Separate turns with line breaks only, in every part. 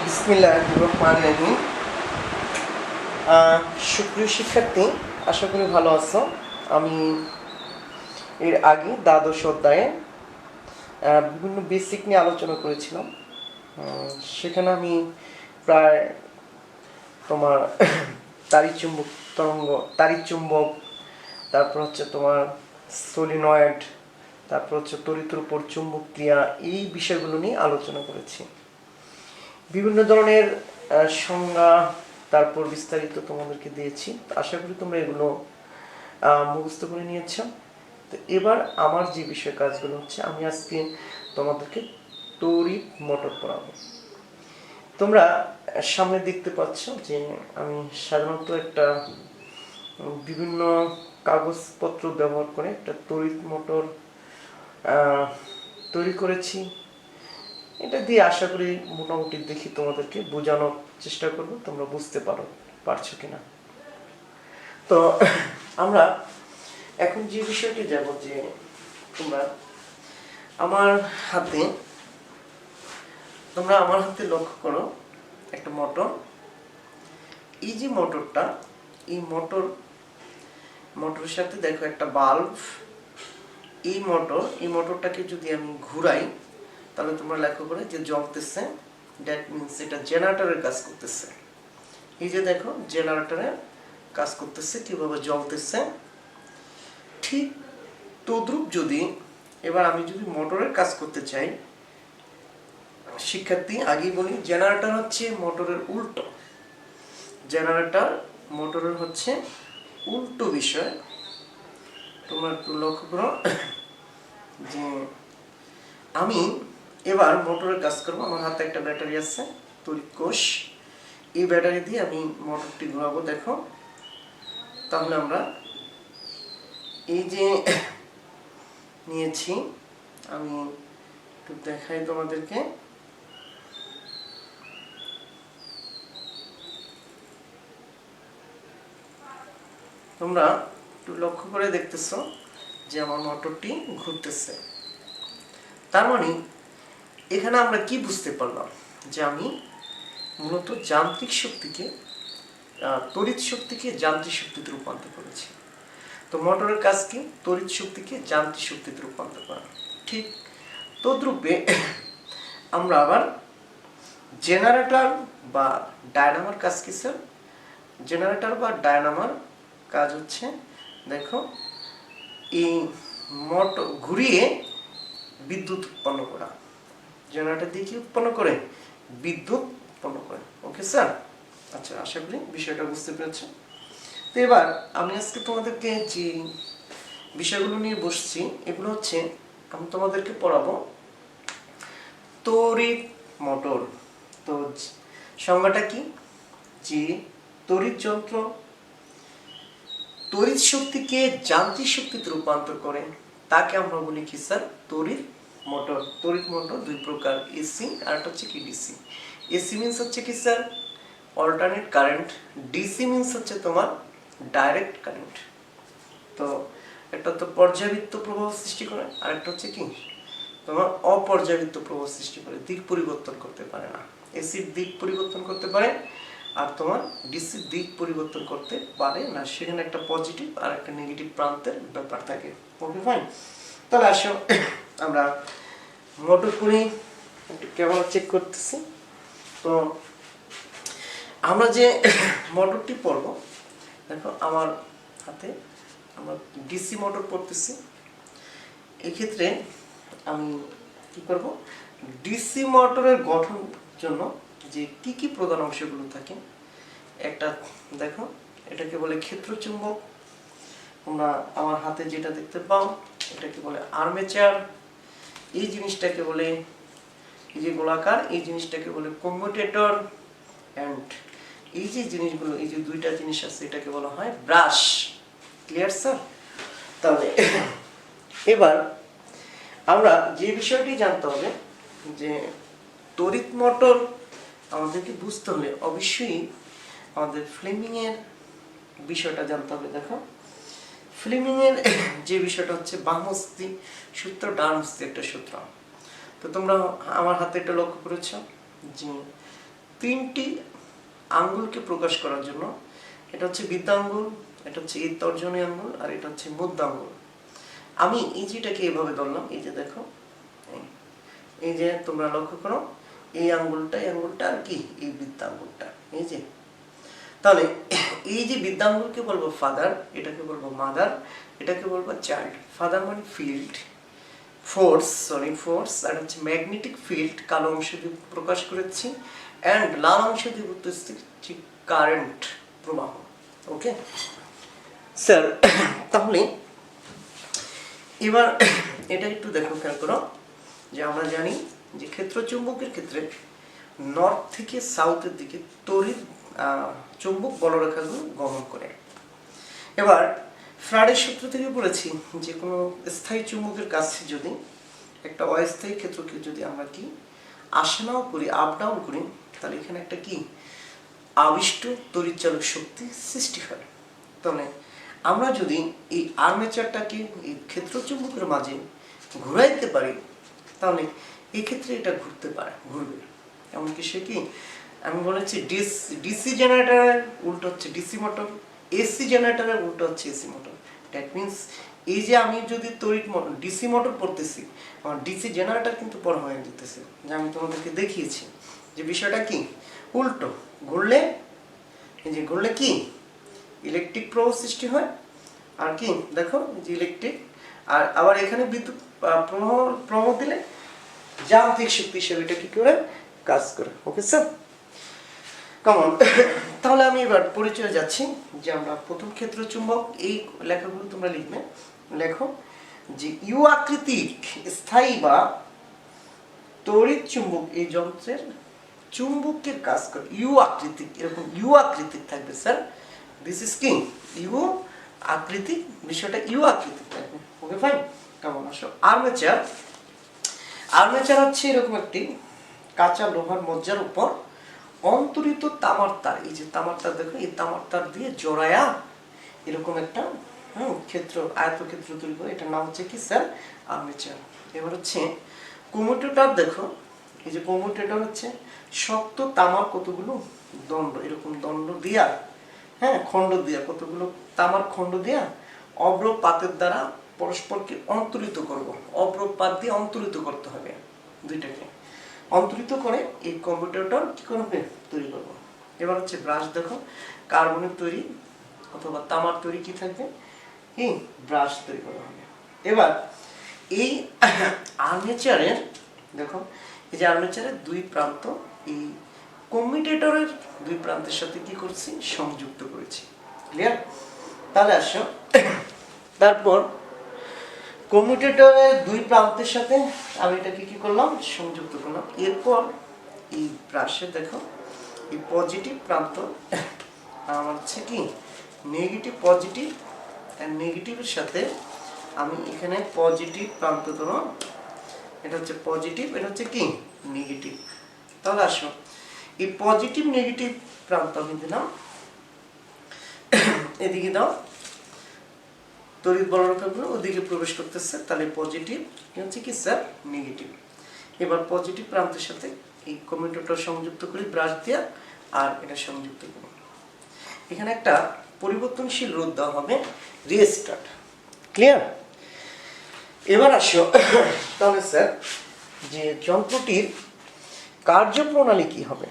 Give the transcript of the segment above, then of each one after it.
বিসমিল্লাহির রহমানির রহিম। সুপ্রিয় শিক্ষার্থী, আশা করি ভালো আছো। আমি এর আগে দ্বাদশ অধ্যায়ে বিভিন্ন বেসিক নিয়ে আলোচনা করেছিলাম। সেখানে আমি প্রায় তোমার তাড়িৎ-চুম্বক তরঙ্গ, তাড়িৎ-চুম্বক, তারপর হচ্ছে তোমার সলিনয়েড, তারপর হচ্ছে তড়িতের উপর চুম্বক ক্রিয়া, এই বিষয়গুলো নিয়ে আলোচনা করেছি। বিভিন্ন ধরনের সংজ্ঞা, তারপর বিস্তারিত তোমাদেরকে দিয়েছি। আশা করি তোমরা এগুলো মুখস্থ করে নিয়েছ। তো এবার আমার যে বিষয় কাজগুলো হচ্ছে, আমি আজকে তোমাদেরকে তড়িৎ মোটর পড়াবো। তোমরা সামনে দেখতে পাচ্ছ যে আমি সাধারণত একটা বিভিন্ন কাগজপত্র ব্যবহার করে একটা তড়িৎ মোটর তৈরি করেছি। এটা দিয়ে আশা করি মোটামুটি দেখি তোমাদেরকে বোঝানোর চেষ্টা করব, তোমরা বুঝতে পারছো কিনা। তো আমরা এখন যে বিষয়টি যাব, যে তোমরা আমার হাতে লক্ষ্য করো একটা মোটর। এই যে মোটরটা, এই মোটরের সাথে দেখো একটা বাল্ব। এই মোটরটাকে যদি আমি ঘুরাই, তাহলে তোমরা লক্ষ্য করে যে জ্বলতেছে। দ্যাট মিনস এটা জেনারেটরের কাজ করতেছে। এই যে দেখো জেনারেটরের কাজ করতেছে, কিভাবে জ্বলতেছে। ঠিক তদ্রূপ যদি এবার আমি যদি মোটরের কাজ করতে চাই, শিক্ষার্থী আগেই বলি, জেনারেটর হচ্ছে মোটরের উল্টো। জেনারেটর মোটরের হচ্ছে উল্টো বিষয়। তোমরা একটু লক্ষ্য করো যে আমি এবার মোটরের কাজ করবো। আমার হাতে একটা ব্যাটারি আছে, তড়িৎ কোষ। এই ব্যাটারি দিয়ে আমি মোটরটি ঘোরাবো। দেখো, তাহলে আমরা এই যে নিয়েছি, আমি একটু দেখাই তোমাদেরকে। তোমরা একটু লক্ষ্য করে দেখতেছো যে আমার মোটরটি ঘুরতেছে। তার মানে এখানে আমরা কি বুঝতে পারলাম, যে আমি মূলত যান্ত্রিক শক্তিকে, তড়িৎ শক্তিকে যান্ত্রিক শক্তিতে রূপান্তর করেছি। তো মোটরের কাজ কি? তড়িৎ শক্তিকে যান্ত্রিক শক্তিতে রূপান্তর করা। ঠিক তদ্রূপে আমরা আবার জেনারেটর বা ডায়নামার কাজ কি স্যার? জেনারেটর বা ডায়নামার কাজ হচ্ছে, দেখো, এই মোটর ঘুরিয়ে বিদ্যুৎ উৎপন্ন করা। জেনারেটর দিয়ে কি উৎপন্ন করে? বিদ্যুৎ উৎপন্ন করে। Okay sir? আচ্ছা, আশা করি বিষয়টা বুঝতে পেরেছ। তো এবার আমি আজকে তোমাদেরকে যে বিষয়গুলো নিয়ে বসছি, এগুলো হচ্ছে আমি তোমাদেরকে পড়াবো তড়িৎ মোটর। তো সংজ্ঞাটা কি? যে তড়িৎ যন্ত্র তড়িৎ শক্তিকে যান্ত্রিক শক্তিতে রূপান্তর করে, তাকে আমরা বলি কি স্যার? তড়িৎ মোটর। তড়িৎ মোটর দুই প্রকার, এসি আর একটা হচ্ছে কি ডিসি। এসি মিন্স হচ্ছে কি sir? Alternate current. DC means হচ্ছে তোমার ডাইরেক্ট কারেন্ট। তো একটা তো পর্যাবৃত্ত প্রবাহ সৃষ্টি করে, আর একটা হচ্ছে কি তোমার অপর্যাবৃত্ত প্রবাহ সৃষ্টি করে, দিক পরিবর্তন করতে পারে না। এসির দিক পরিবর্তন করতে পারে, আর তোমার ডিসির দিক পরিবর্তন করতে পারে না। সেখানে একটা পজিটিভ আর একটা নেগেটিভ প্রান্তের ব্যাপার থাকে। Okay fine. তাহলে আসো আমরা মোটর করি, একটু ক্যামেরা চেক করতেছি। তো আমরা যে মোটরটি পড়বো, দেখো আমার হাতে আমরা ডিসি মোটর পড়তেছি। এক্ষেত্রে আমি কি করব, ডিসি মোটরের গঠন জন্য যে কি কি প্রধান অংশগুলো থাকে, একটা দেখো, এটাকে বলে ক্ষেত্র চুম্বক। তোমরা আমার হাতে যেটা দেখতে পাও, এটাকে বলে আর্মেচার। এই জিনিসটাকে বলে, এই যে গোলাকার, এই জিনিসটাকে বলে কম্যুটেটর। এন্ড এই যে জিনিসগুলো, এই যে দুইটা জিনিস আছে, এটাকে বলা হয় ব্রাশ। Clear sir? তাহলে এবার আমরা যে বিষয়টি জানতে হবে, যে তড়িৎ মোটর আমাদেরকে বুঝতে হলে অবশ্যই আমাদের ফ্লেমিং এর বিষয়টা জানতে হবে। দেখো, ফ্লেমিং এর যে বিষয়টা হচ্ছে বামহস্তি সূত্র, ডানহস্তি একটা সূত্র। তো তোমরা আমার হাতে এটা লক্ষ্য করেছো যে তিনটি আঙ্গুলকে প্রকাশ করার জন্য, এটা হচ্ছে বৃদ্ধাঙ্গুল, এটা হচ্ছে এই তর্জনী আঙ্গুল, আর এটা হচ্ছে মধ্য আঙ্গুল। আমি এই যেটাকে এভাবে ধরলাম, এই যে দেখো, এই যে তোমরা লক্ষ্য করো, এই আঙ্গুলটা আর কি এই বৃদ্ধাঙ্গুলটা, এই যে। তাহলে এই যে বৃদ্ধাঙ্গুলকে বলবো ফাদার, এটাকে বলবো মাদার, এটাকে বলবো চাইল্ড। ফাদার মানে ফিল্ড, ফোর্স, আর হচ্ছে ম্যাগনেটিক ফিল্ড, কালো অংশ দিয়ে প্রকাশ করেছি, অ্যান্ড লাল অংশ দিয়ে বলতেছি কারেন্ট, প্রবাহ। ওকে স্যার, তাহলে এবার এটা একটু দেখো, খেয়াল করো, যে আমরা জানি যে ক্ষেত্র চুম্বকের ক্ষেত্রে নর্থ থেকে সাউথের দিকে তড়িৎ চুম্বক বলরেখাগুলো গমন করে। এবার ফ্যারাডের সূত্র থেকে পড়েছি যে কোনো স্থায়ী চুম্বকের কাছে যদি একটা অস্থায়ী ক্ষেত্রকে যদি আমরা কি আসা নাও করি, আপ ডাউন করি, তাহলে এখানে একটা কি আবিষ্ট তড়িৎচালক শক্তি সৃষ্টি হয়। তাহলে আমরা যদি এই আর্মেচারটাকে এই ক্ষেত্র চুম্বকের মাঝে ঘুরাইতে পারি, তাহলে এই ক্ষেত্রে এটা ঘুরবে। এমনকি সে কি, আমি বলেছি ডিসি জেনারেটরের উল্টো হচ্ছে ডিসি মোটর, এসি জেনারেটরের উল্টো হচ্ছে এসি মোটর। দ্যাট মিনস এই যে আমি যদি তড়িৎ মোটর ডিসি মোটর পড়তেছি, আমার ডিসি জেনারেটর কিন্তু পড়া হয়ে যেতেছে, যে আমি তোমাদেরকে দেখিয়েছি যে বিষয়টা কি উল্টো। ঘুরলে, এই যে ঘুরলে কি ইলেকট্রিক প্রবাহ সৃষ্টি হয়, আর কি দেখো যে ইলেকট্রিক, আর আবার এখানে বিদ্যুৎ প্রবাহ দিলে যান্ত্রিক শক্তি হিসেবে এটা কি করে কাজ করে। ওকে স্যার, কেমন? তাহলে আমি এবার পরিচয় যাচ্ছি যে আমরা প্রথম ক্ষেত্র চুম্বক, এই লেখাগুলো তোমরা লিখবে। লেখো যে ইউ আকৃতির স্থায়ী বা তড়িৎ চুম্বক এই যন্ত্রের চুম্বকের কাজ করে। ইউ আকৃতিক, এরকম ইউ আকৃতিক থাকবে স্যার, দিস ইজ কি ইউ আকৃতিক, বিষয়টা ইউ আকৃতিক থাকবে। ওকে ফাইন, কেমন? আসো আর্মেচার হচ্ছে এরকম একটি কাঁচা লোহার মজ্জার উপর অন্তরিত তামার তার, এই যে তামার তার দেখো, এই তামার তার দিয়ে জোড়ায়া এরকম একটা ক্ষেত্র, আয়তক্ষেত্র তৈরি করে, এটার নাম হচ্ছে কি স্যার আর্মেচার। এবার হচ্ছে কমিউটেটর, দেখো এই যে কমিউটেটর হচ্ছে শক্ত তামার কতগুলো দণ্ড, এরকম দণ্ড দিয়া, খণ্ড দিয়া, কতগুলো তামার খণ্ড দিয়া অব্রপাতের দ্বারা পরস্পরকে অন্তরিত করব। অব্রপাত দিয়ে অন্তরিত করতে হবে, দুইটাকে অন্তরিত করে এই কম্পিউটারটা কি করবে তৈরি করব। এবার হচ্ছে ব্রাশ, দেখো কার্বনের তৈরি অথবা তামার তৈরি কি থাকবে, ব্রাশ তৈরি করা হবে। এবার এই আর্মেচারের, দেখো এই যে আর্মেচারের দুই প্রান্ত এই কমিউটেটরের দুই প্রান্তের সাথে কি করছি, সংযুক্ত করেছি। ক্লিয়ার? তাহলে আসো, তারপর কমিউটেটরের দুই প্রান্তের সাথে আমি এটাকে কি করলাম, সংযুক্ত করলাম। এরপর এই ব্রাশে দেখো এই পজিটিভ প্রান্ত আমার হচ্ছে কি নেগেটিভ, পজিটিভ আর নেগেটিভের সাথে আমি এখানে পজিটিভ প্রান্ত দিলাম, এটা হচ্ছে পজিটিভ, এটা হচ্ছে কি নেগেটিভ। তাহলে আসো এই পজিটিভ নেগেটিভ প্রান্ত আমি দিলাম, এদিকে দাও, তড়িৎ বলরেখাগুলো ওদিকে প্রবেশ করতেছে, তাহলে পজিটিভ হচ্ছে কি স্যার নেগেটিভ। এবার পজিটিভ প্রান্তের সাথে এই কমিউটেটর সংযুক্ত করি ব্রাশ দিয়ে, আর এটা সংযুক্ত করি। এখানে একটা পরিবর্তনশীল রোধ দেওয়া হবে, রিস্টার্ট। ক্লিয়ার? এবার আসো তাহলে স্যার যে যন্ত্রটির কার্যপ্রণালী কি হবে,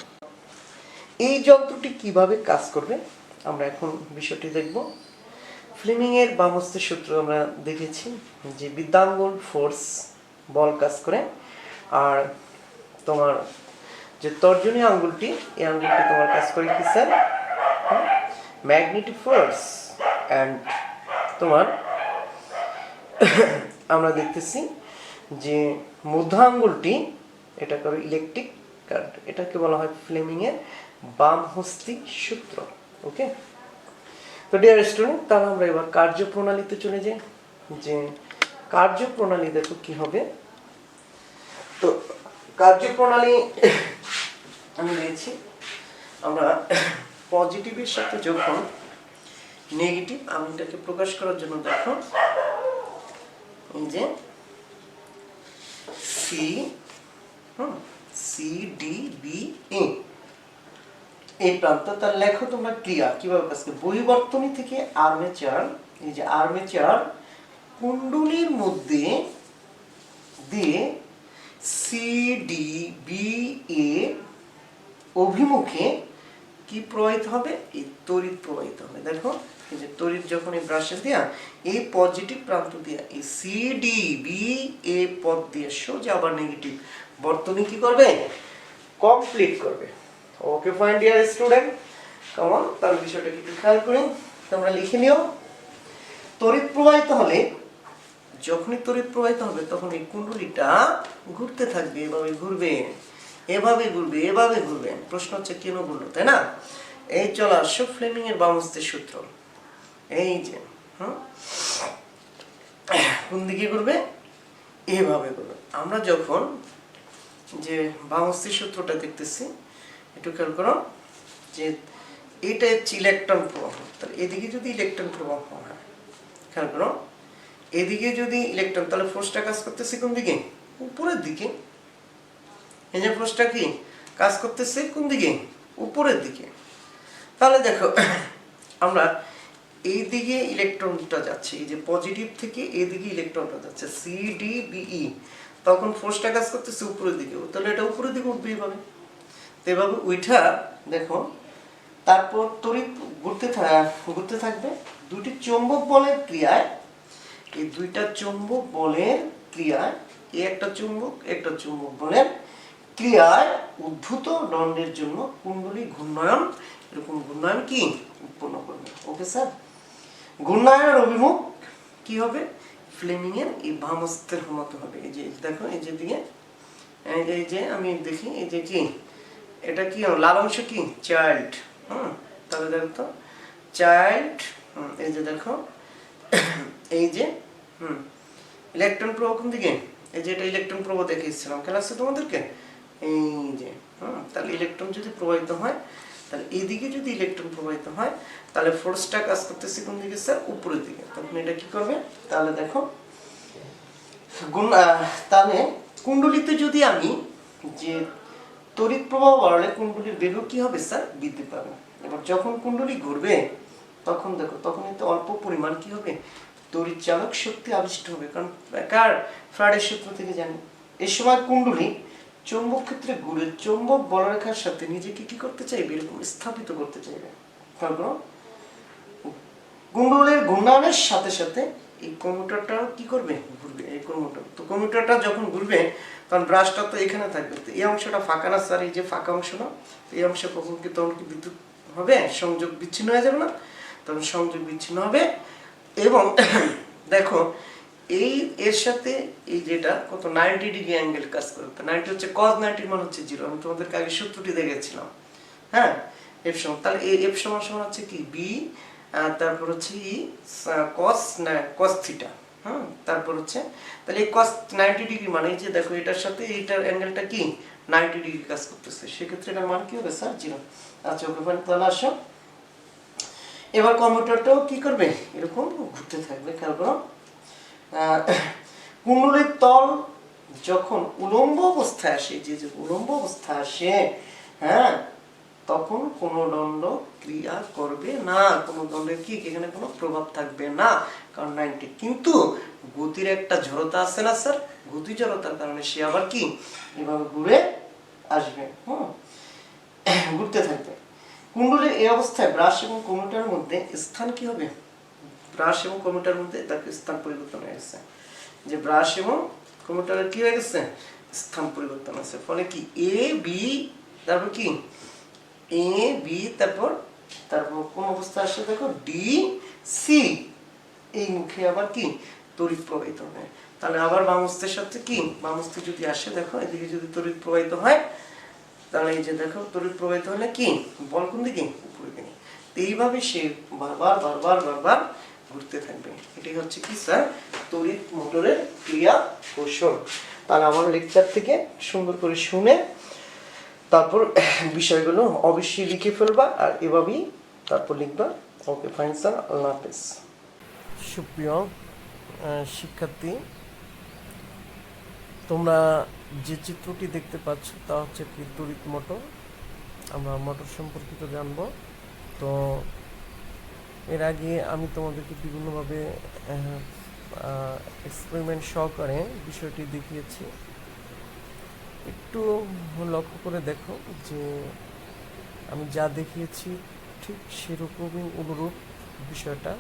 এই যন্ত্রটি কিভাবে কাজ করবে আমরা এখন বিষয়টি দেখব। ফ্লেমিং এর বামহস্তের সূত্র আমরা দেখেছি যে বৃদ্ধাঙ্গুল ফোর্স, বল কাজ করে, আর তোমার যে তর্জনী আঙ্গুলটি, এই আঙ্গুলটি তোমার কাজ করে কি স্যার ম্যাগনেটিক ফোর্স, অ্যান্ড তোমার আমরা দেখতেছি যে মধ্য আঙ্গুলটি এটা করে ইলেকট্রিক কারেন্ট, এটাকে বলা হয় ফ্লেমিং এর বামহস্তি সূত্র। ওকে, তো ডিয়ার স্টুডেন্ট, তাহলে আমরা এবার কার্যপ্রণালীতে চলে যাই। যে কার্যপ্রণালী দেখো কি হবে। তো কার্যপ্রণালী আমি দিয়েছি, আমরা পজিটিভের সাথে যখন নেগেটিভ, আমি এটাকে প্রকাশ করার জন্য দেখো এই যে সি ডি বি এ, এই প্রান্ত, তার লেখো তোমরা ক্রিয়া কিভাবে কাজ করে। বহিবর্তনী থেকে আর্মেচার, এই যে আর্মেচার কুণ্ডলীর মধ্যে দিয়ে সি ডি বি এ অভিমুখে কি প্রবাহিত হবে, এই তড়িৎ প্রবাহিত হবে। দেখো এই যে তড়িৎ যখন এই ব্রাশে দিয়া এই পজিটিভ প্রান্ত দিয়া এই সি ডি বি এ পথ দিয়ে সোজা আবার নেগেটিভ বর্তনী কি করবে, কমপ্লিট করবে। ওকে ফাইন ডিয়ার স্টুডেন্ট, কেমন তার বিষয়টা একটু খেয়াল করি, তোমরা লিখে নিও। তড়িৎ প্রবাহিত হলে, যখনই তড়িৎ প্রবাহিত হবে তখন এই কুণ্ডলীটা ঘুরতে থাকবে, এভাবে ঘুরবে, এভাবে ঘুরবে, এভাবে ঘুরবে। প্রশ্ন হচ্ছে কেন ঘুরলো, তাই না? এই চলে আসো ফ্লেমিং এর বামহস্তের সূত্র। এই যে কোন দিকে ঘুরবে, এভাবে ঘুরবে। আমরা যখন যে বামহস্তের সূত্রটা দেখতেছি একটু খেয়াল করো, যে এটা হচ্ছে ইলেকট্রন প্রবাহ। তাহলে এদিকে যদি ইলেকট্রন প্রবাহ হয়, খেয়াল করো, এদিকে যদি ইলেকট্রন, তাহলে ফোর্সটা কাজ করতেছে কোন দিকে, উপরের দিকে। এই যে ফোর্সটা কি কাজ করতেছে কোন দিকে, উপরের দিকে। তাহলে দেখো আমরা এই দিকে ইলেকট্রনটা যাচ্ছে, এই যে পজিটিভ থেকে এদিকে ইলেকট্রনটা যাচ্ছে সি ডি বিই, তখন ফোর্সটা কাজ করতেছে উপরের দিকে, তাহলে এটা উপরের দিকে উঠবে এভাবে। তো এভাবে উঠা দেখো, তারপর তড়িৎ ঘুরতে থাকবে দুটি চৌম্বক বলের ক্রিয়ায়। এই দুইটা চৌম্বক বলের ক্রিয়ায়, এই একটা চৌম্বক বলের ক্রিয়ায় উদ্ভূত দণ্ডের জন্য কুণ্ডলী ঘূর্ণায়ন, এরকম ঘূর্ণায়ন কি উৎপন্ন করবে। ওকে স্যার, ঘূর্ণায়নের অভিমুখ কি হবে, ফ্লেমিং এর এই বামহস্তের মতো হবে। এই যে দেখো, এই যে দিকে, এই যে আমি দেখি, এই যে কি এটা কি লাল অংশ কি চাইল্ড, তাহলে দেখো তো চাইল্ড, এই যে দেখো এই যে ইলেকট্রন প্রবাহ কোন দিকে, এই যে এটা ইলেকট্রন প্রবাহ দেখিয়েছিলাম ক্লাসে তোমাদেরকে, এই যে তাহলে ইলেকট্রন যদি প্রবাহিত হয়, তাহলে এইদিকে যদি ইলেকট্রন প্রবাহিত হয়, তাহলে ফোর্সটা কাজ করতেছে কোন দিকে স্যার, উপরের দিকে। তখন এটা কি করবে, তাহলে দেখো তাহলে কুণ্ডলীতে যদি আমি যে তড়িৎ প্রবাহ বাড়লে কুণ্ডলীর বেগ কি হবে স্যার, বৃদ্ধি পাবে। এবার যখন কুণ্ডলী ঘুরবে তখন দেখো, তখন কিন্তু অল্প পরিমাণ কি হবে, তড়িৎ চালক শক্তি আবিষ্ট হবে। কারণ কার, ফ্যারাডের সূত্র থেকে জানি। এই সময় কুণ্ডলী চৌম্বক ক্ষেত্রে ঘুরে চৌম্বক বলরেখার সাথে নিজেকে কি করতে চাইবে, এরকম স্থাপিত করতে চাইবে। কারণ কুণ্ডলীর ঘূর্ণায়নের সাথে সাথে এই কমিউটারটাও কি করবে, ঘুরবে। এই কমিউটার, তো কমিউটারটা যখন ঘুরবে তখন ব্রাশটা তো এখানে থাকবে, তো এই অংশটা ফাঁকা না স্যার, এই যে ফাঁকা অংশ না, এই অংশ কখন কি তখন কি বিদ্যুৎ হবে, সংযোগ বিচ্ছিন্ন হয়ে যাবে না, তখন সংযোগ বিচ্ছিন্ন হবে। এবং দেখো এই এর সাথে এই যেটা কত 90 ডিগ্রি অ্যাঙ্গেল কাজ করে, 90 হচ্ছে cos 90 মান হচ্ছে 0, আমি তোমাদেরকে আগে সূত্রটি দেখেছিলাম। হ্যাঁ, এফ সমান, তাহলে এই এফ সমান সমান হচ্ছে কি বি, তারপর হচ্ছে ই cos থিটা, তারপর হচ্ছে তাহলে এই cos 90 ডিগ্রি মানে এই যে দেখো এটার সাথে এইটার অ্যাঙ্গেলটা কি 90 ডিগ্রি কাজ করতেছে, সেক্ষেত্রে এটার মান কি হবে স্যার, 0। আচ্ছা ওকে ফাইন, তাহলে আসো এবার কম্পিউটারটাও কি করবে, এরকম ঘুরতে থাকবে। খেয়াল করো, কুণ্ডলীর তল যখন উলম্ব অবস্থায় আসে, যে উলম্ব অবস্থায় আসে, হ্যাঁ, তখন কোনো দণ্ড ক্রিয়া করবে না, কোনো দণ্ডের কি এখানে কোনো প্রভাব থাকবে না, কারণ 90। কিন্তু গতির একটা জড়তা আছে না স্যার, গতি জড়তার কারণে সে আবার কি এভাবে ঘুরে আসবে, ঘুরতে থাকবে। কুণ্ডলীর এই অবস্থায় ব্রাশ এবং কমিউটারের মধ্যে স্থান কি হবে, ব্রাশ এবং কমিউটারের মধ্যে তাকে স্থান পরিবর্তন হয়ে গেছে, যে ব্রাশ এবং কমিউটারের কি হয়ে গেছে, স্থান পরিবর্তন আছে। ফলে কি এ বি, তারপর কি এ বি, তারপর কোন অবস্থা আসছে দেখো ডি সি, এই মুখে আবার কি তড়িৎ প্রবাহিত হয়। তাহলে আবার বামহস্তের সাথে কি, বামহস্তে যদি আসে দেখো এদিকে যদি তড়িৎ প্রবাহিত হয়, তাহলে এই যে দেখো তড়িৎ প্রবাহিত হলে কি বল কোন দিকে, উপরের দিকে। এইভাবে সে বারবার বারবার বারবার ঘুরতে থাকবে। এটাই হচ্ছে কি স্যার তড়িৎ মোটরের ক্রিয়া কৌশল। তাহলে আমার লেকচার থেকে সুন্দর করে শুনে তারপর বিষয়গুলো অবশ্যই লিখে ফেলবা, আর এভাবেই তারপর লিখবা। ওকে ফাইন স্যার, আল্লাহ হাফেজ। সুপ্রিয় শিক্ষার্থী, তোমরা যে চিত্রটি দেখতে পাচ্ছ তা হচ্ছে তড়িৎ মোটর।
আমরা মোটর সম্পর্কিত জানব। তো এর আগে আমি তোমাদেরকে বিভিন্নভাবে এক্সপেরিমেন্ট সহকারে বিষয়টি দেখিয়েছি। একটু লক্ষ্য করে দেখো যে আমি যা দেখিয়েছি ঠিক সেরকমই অনুরূপ বিষয়টা